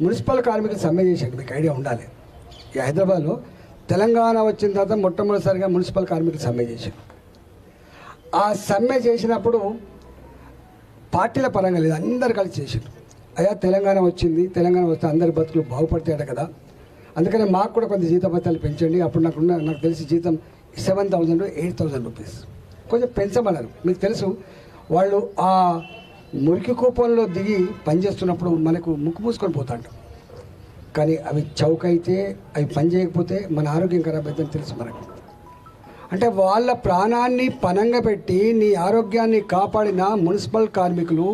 Municipal కార్మికులు సమ్మె చేశాడు, మీకు ఐడియా ఉండాలి. ఈ హైదరాబాద్లో తెలంగాణ వచ్చిన తర్వాత మొట్టమొదటిసారిగా మున్సిపల్ కార్మికులు సమ్మె చేశారు. ఆ సమ్మె చేసినప్పుడు పార్టీల పరంగా లేదు, అందరు కలిసి చేశారు. అయ్యా తెలంగాణ వచ్చింది, తెలంగాణ వస్తే అందరి బతుకులు బాగుపడతాయట కదా, అందుకని మాకు కూడా కొంత జీతభత్యాలు పెంచండి. అప్పుడు నాకు తెలిసి జీతం 7,000 8,000 రూపీస్ కొంచెం పెంచమన్నారు. మీకు తెలుసు వాళ్ళు ఆ మురికి కూపంలో దిగి పనిచేస్తున్నప్పుడు మనకు ముక్కు మూసుకొని పోతాంటాం, కానీ అవి చౌకైతే అవి పని చేయకపోతే మన ఆరోగ్యం ఖరాబ్ అవుతుందని తెలుసు మనకు. అంటే వాళ్ళ ప్రాణాన్ని పనంగా పెట్టి నీ ఆరోగ్యాన్ని కాపాడిన మున్సిపల్ కార్మికులు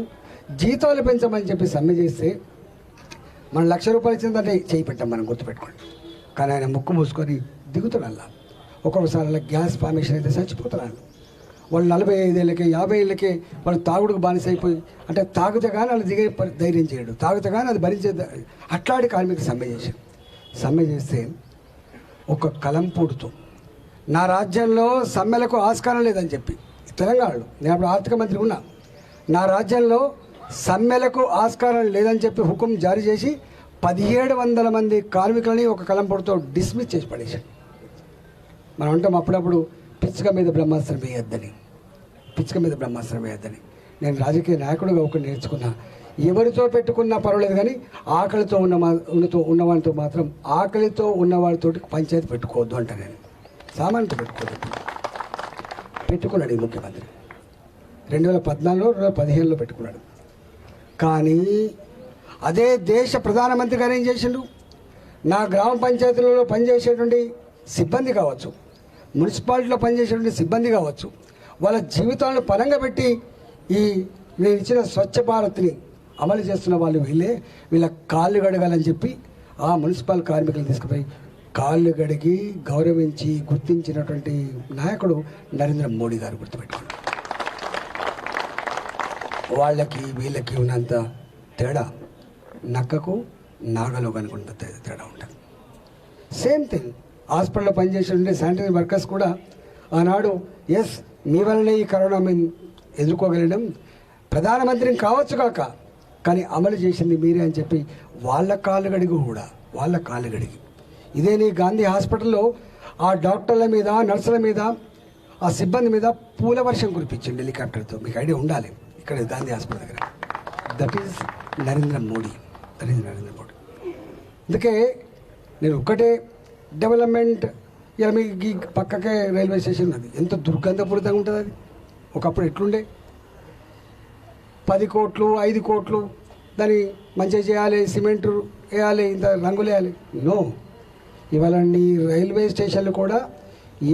జీతాలు పెంచమని చెప్పి సమ్మె చేస్తే మనం ₹1,00,000 ఇచ్చిందంటే చేయి పెట్టాం, మనం గుర్తుపెట్టుకోండి. కానీ ఆయన ముక్కు మూసుకొని దిగుతున్నాడు. ఒక్కొక్కసారి అలా గ్యాస్ ఫార్మేషన్ అయితే చచ్చిపోతున్నాడు. వాళ్ళు 45 ఏళ్ళకే 50 ఏళ్ళకే వాళ్ళు తాగుడుకు బానిస అయిపోయి, అంటే తాగితే కానీ వాళ్ళు దిగే ధైర్యం చేయడు, తాగితే కానీ అది భరించే అట్లాంటి కార్మికులు సమ్మె చేశారు. సమ్మె చేస్తే ఒక కలంపూడుతో నా రాజ్యంలో సమ్మెలకు ఆస్కారం లేదని చెప్పి తెలంగాణలో, నేను అప్పుడు ఆర్థిక మంత్రి ఉన్నా, నా రాజ్యంలో సమ్మెలకు ఆస్కారం లేదని చెప్పి హుకుం జారీ చేసి 1700 మంది కార్మికులని ఒక కలంపూడుతో డిస్మిస్ చేసి పడేశాడు. మనం అంటాం అప్పుడప్పుడు పిచ్చుక మీద బ్రహ్మాస్త్రం వేయొద్దని, పిచ్చుక మీద బ్రహ్మాస్త్రం వేయొద్దని. నేను రాజకీయ నాయకుడిగా ఒకటి నేర్చుకున్నా, ఎవరితో పెట్టుకున్నా పర్వాలేదు కానీ ఆకలితో ఉన్నవాడితో మాత్రం ఆకలితో ఉన్నవాడితో పంచాయతీ పెట్టుకోవద్దు అంట. నేను సామాన్యత పెట్టుకున్నాడు ఈ ముఖ్యమంత్రి 2014లో 2015లో పెట్టుకున్నాడు. కానీ అదే దేశ ప్రధానమంత్రి గారు ఏం చేసిండు, నా గ్రామ పంచాయతీలలో పనిచేసేటువంటి సిబ్బంది కావచ్చు, మున్సిపాలిటీలో పనిచేసేటువంటి సిబ్బంది కావచ్చు, వాళ్ళ జీవితాలను పరంగా పెట్టి ఈ నేను ఇచ్చిన స్వచ్ఛ భారత్ని అమలు చేస్తున్న వాళ్ళు వీళ్ళ కాళ్ళు గడగాలని చెప్పి ఆ మున్సిపల్ కార్మికులను తీసుకుపోయి కాళ్ళు గడిగి గౌరవించి గుర్తించినటువంటి నాయకుడు నరేంద్ర మోడీ గారు. గుర్తుపెట్టుకోండి, వాళ్ళకి వీళ్ళకి ఉన్నంత తేడా నక్కకు నాగలో కనుకుంట తేడా ఉంటుంది. సేమ్ థింగ్ హాస్పిటల్లో పనిచేసే శానిటరీ వర్కర్స్ కూడా ఆనాడు ఎస్ మీ వల్లనే ఈ కరోనా మేము ఎదుర్కోగలిగినాం, ప్రధానమంత్రిని కావచ్చు కాక, కానీ అమలు చేసింది మీరే అని చెప్పి వాళ్ళ కాళ్ళు గడిగి ఇదే నీ గాంధీ హాస్పిటల్లో ఆ డాక్టర్ల మీద, నర్సుల మీద, ఆ సిబ్బంది మీద పూల వర్షం కురిపించండి హెలికాప్టర్తో. మీకు ఐడియా ఉండాలి, ఇక్కడ గాంధీ హాస్పిటల్ దగ్గర. That is Narendra Modi. అందుకే నేను ఒక్కటే డెవలప్మెంట్, ఇలా మీకు పక్కకే రైల్వే స్టేషన్ ఉన్నది, ఎంత దుర్గంధపూరితంగా ఉంటుంది అది. ఒకప్పుడు ఎట్లుండే 10 కోట్లు 5 కోట్లు దాన్ని మంచిగా చేయాలి, సిమెంట్ వేయాలి, ఇంత రంగులు వేయాలి. నో, ఇవాళ రైల్వే స్టేషన్లు కూడా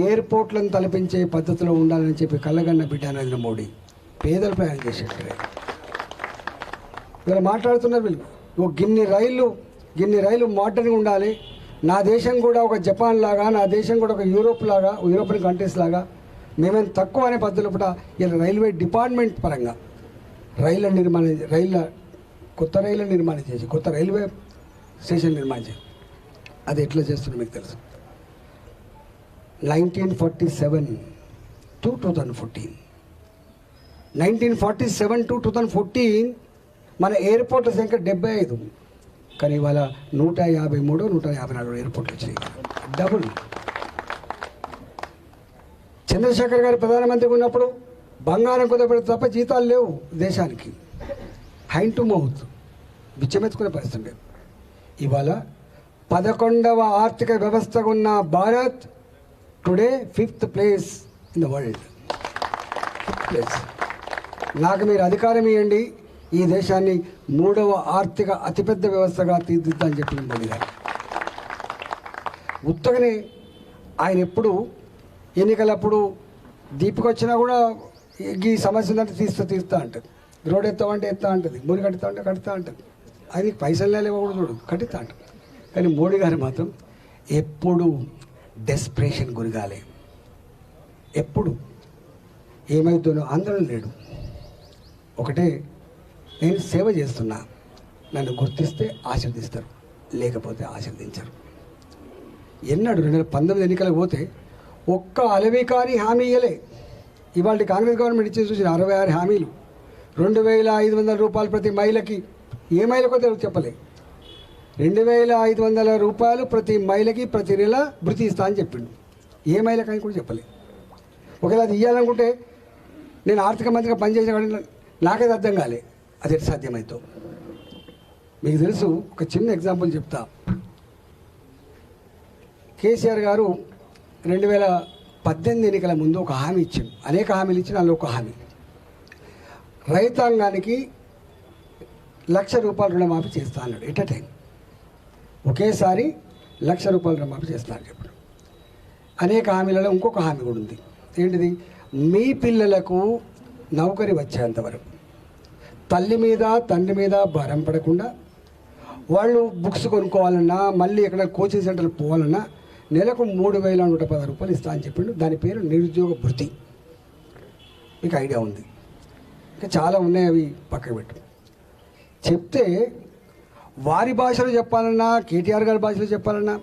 ఎయిర్పోర్ట్లను తలపించే పద్ధతిలో ఉండాలని చెప్పి కళ్ళగన్న బిడ్డ నరేంద్ర మోడీ పేదలు ప్రయాణం చేసేట్టు ఇవాళ మాట్లాడుతున్నారు వీళ్ళు. గిన్ని రైలు మోడర్న్గా ఉండాలి, నా దేశం కూడా ఒక జపాన్ లాగా, నా దేశం కూడా ఒక యూరోపియన్ కంట్రీస్ లాగా మేమేం తక్కువ అనే పద్ధతిలో కూడా ఇలా రైల్వే డిపార్ట్మెంట్ పరంగా కొత్త రైళ్ళ నిర్మాణం చేసి, కొత్త రైల్వే స్టేషన్ నిర్మాణం చేసి, అది ఎట్లా చేస్తుందో మీకు తెలుసు. 1947 to 2014 మన ఎయిర్పోర్ట్ల సంఖ్య 75, కానీ ఇవాళ 153 154 ఎయిర్పోర్ట్లు వచ్చినాయి, డబుల్. చంద్రశేఖర్ గారు ప్రధానమంత్రిగా ఉన్నప్పుడు బంగారం కుదరపెడితే తప్ప జీతాలు లేవు దేశానికి, హ్యాండ్ టు మౌత్ బిచ్చమెత్తుకునే పరిస్థితి లేదు. ఇవాళ 11వ ఆర్థిక వ్యవస్థగా ఉన్న Bharat today 5th place in the world. 5th place. నాకు మీరు అధికారం ఇవ్వండి, ఈ దేశాన్ని 3వ ఆర్థిక అతిపెద్ద వ్యవస్థగా తీర్చిద్దామని చెప్పిన మోడీ గారు. ఉత్తగానే ఆయన ఎప్పుడు ఎన్నికలప్పుడు దీపిక వచ్చినా కూడా ఈ సమస్య ఉందంటే తీస్తా అంటది, రోడ్ ఎత్తామంటే ఎత్తా అంటది, మురి కడతా అంటే కడతా అంటది, ఆయనకి పైసలు లేవకూడదు చూడు కట్టిస్తా అంటది. కానీ మోడీ గారు మాత్రం ఎప్పుడు డెస్పరేషన్ గురిగాలి, ఎప్పుడు ఏమైతుందో ఆందోళన లేడు. ఒకటే, నేను సేవ చేస్తున్నా, నన్ను గుర్తిస్తే ఆశీర్దిస్తారు, లేకపోతే ఆశీర్దించరు. ఎన్నాడు 2019 ఎన్నికలకు పోతే ఒక్క అలవి కానీ హామీ ఇయ్యలే. ఇవాళ కాంగ్రెస్ గవర్నమెంట్ ఇచ్చి చూసిన 66 హామీలు, 2,500 రూపాయలు ప్రతి మహిళకి, ఏ మహిళకో తెలుగు చెప్పలే. 2500 రూపాయలు ప్రతి మహిళకి ప్రతి నెల భృతి ఇస్తా అని చెప్పిండు. ఏ మహిళకని కూడా చెప్పలేదు. ఒకవేళ అది ఇవ్వాలనుకుంటే నేను ఆర్థిక మంత్రిగా పనిచేసిన వాడిని నాకైతే అర్థం కాలే అది ఎట్లా సాధ్యమవుతో. మీకు తెలుసు, ఒక చిన్న ఎగ్జాంపుల్ చెప్తా. కేసీఆర్ గారు 2018 ఎన్నికల ముందు ఒక హామీ ఇచ్చిండు. అనేక హామీలు ఇచ్చిన అందులో ఒక హామీ, రైతాంగానికి ₹1,00,000 రుణమాఫీ చేస్తా అన్నాడు. ఎట్ టైం ఒకేసారి ₹1,00,000 రుణమాఫీ చేస్తా అని చెప్పాడు. అనేక హామీలలో ఇంకొక హామీ కూడా ఉంది. ఏంటిది? మీ పిల్లలకు నౌకరీ వచ్చేంతవరకు తల్లి మీద తండ్రి మీద భారం పడకుండా వాళ్ళు బుక్స్ కొనుక్కోవాలన్నా మళ్ళీ ఎక్కడ కోచింగ్ సెంటర్కి పోవాలన్నా నెలకు ₹3,110 ఇస్తా అని చెప్పిండు. దాని పేరు నిరుద్యోగ భృతి. మీకు ఐడియా ఉంది. ఇంకా చాలా ఉన్నాయి, అవి పక్కకు పెట్టు. చెప్తే వారి భాషలో చెప్పాలన్నా కేటీఆర్ గారి భాషలో చెప్పాలన్నా